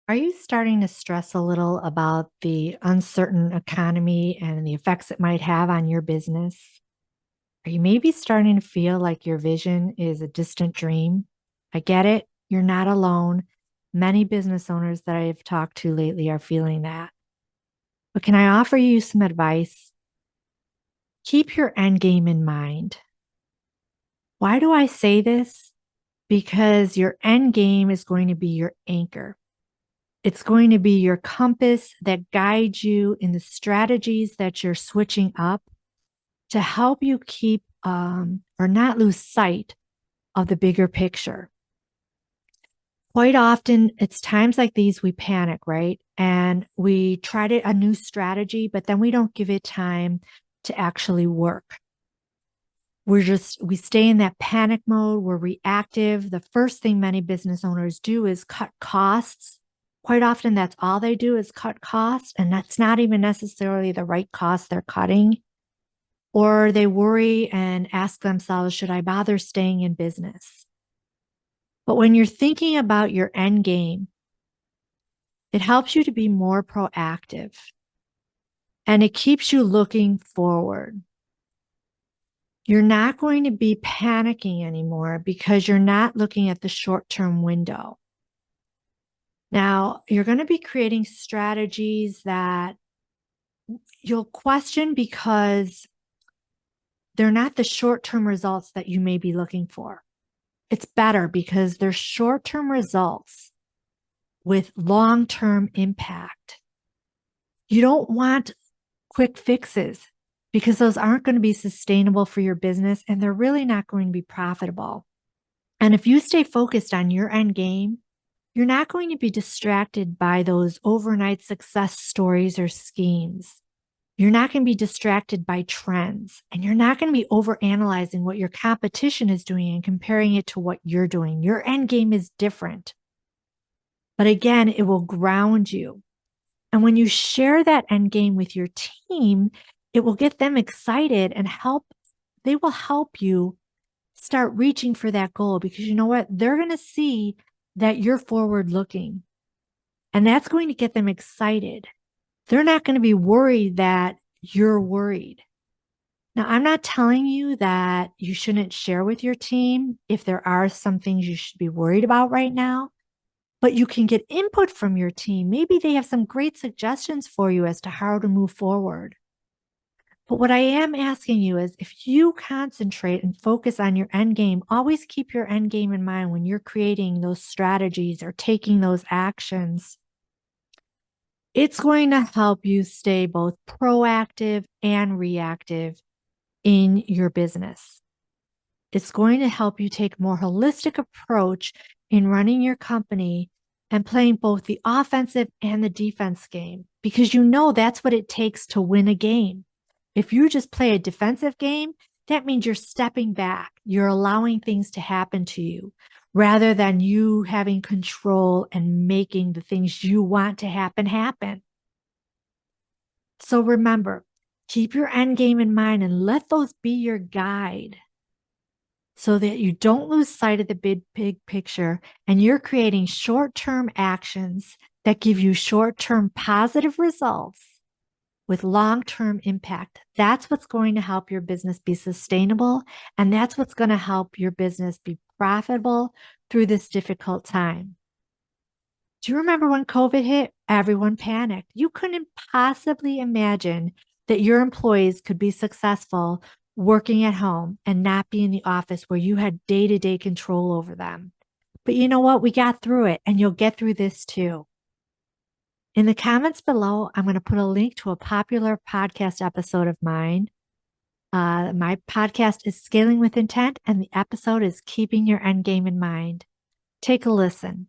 Are you starting to stress a little about the uncertain economy and the effects it might have on your business? Are you maybe starting to feel like your vision is a distant dream? I get it. You're not alone. Many business owners that I've talked to lately are feeling that. But can I offer you some advice? Keep your end game in mind. Why do I say this? Because your end game is going to be your anchor. It's going to be your compass that guides you in the strategies that you're switching up to help you keep or not lose sight of the bigger picture. Quite often, it's times like these we panic, right? And we try a new strategy, but then we don't give it time to actually work. We stay in that panic mode. We're reactive. The first thing many business owners do is cut costs. Quite often, that's all they do is cut costs, and that's not even necessarily the right cost they're cutting. Or they worry and ask themselves, should I bother staying in business? But when you're thinking about your end game, it helps you to be more proactive and it keeps you looking forward. You're not going to be panicking anymore because you're not looking at the short-term window. Now, you're going to be creating strategies that you'll question because they're not the short-term results that you may be looking for. It's better because they're short-term results with long-term impact. You don't want quick fixes because those aren't going to be sustainable for your business and they're really not going to be profitable. And if you stay focused on your end game, you're not going to be distracted by those overnight success stories or schemes. You're not going to be distracted by trends, and you're not going to be overanalyzing what your competition is doing and comparing it to what you're doing. Your end game is different. But again, it will ground you. And when you share that end game with your team, it will get them excited and they will help you start reaching for that goal because you know what? They're going to see that you're forward looking and that's going to get them excited. They're not going to be worried that you're worried. Now, I'm not telling you that you shouldn't share with your team if there are some things you should be worried about right now, but you can get input from your team. Maybe they have some great suggestions for you as to how to move forward. But what I am asking you is if you concentrate and focus on your end game, always keep your end game in mind when you're creating those strategies or taking those actions. It's going to help you stay both proactive and reactive in your business. It's going to help you take a more holistic approach in running your company and playing both the offensive and the defense game because you know that's what it takes to win a game. If you just play a defensive game, that means you're stepping back. You're allowing things to happen to you rather than you having control and making the things you want to happen. So remember, keep your end game in mind and let those be your guide so that you don't lose sight of the big picture and you're creating short-term actions that give you short-term positive results with long-term impact. That's what's going to help your business be sustainable, and that's what's going to help your business be profitable through this difficult time. Do you remember when COVID hit? Everyone panicked. You couldn't possibly imagine that your employees could be successful working at home and not be in the office where you had day-to-day control over them. But you know what? We got through it, and you'll get through this too. In the comments below, I'm going to put a link to a popular podcast episode of mine. My podcast is Scaling with Intent, and the episode is Keeping Your End Game in Mind. Take a listen.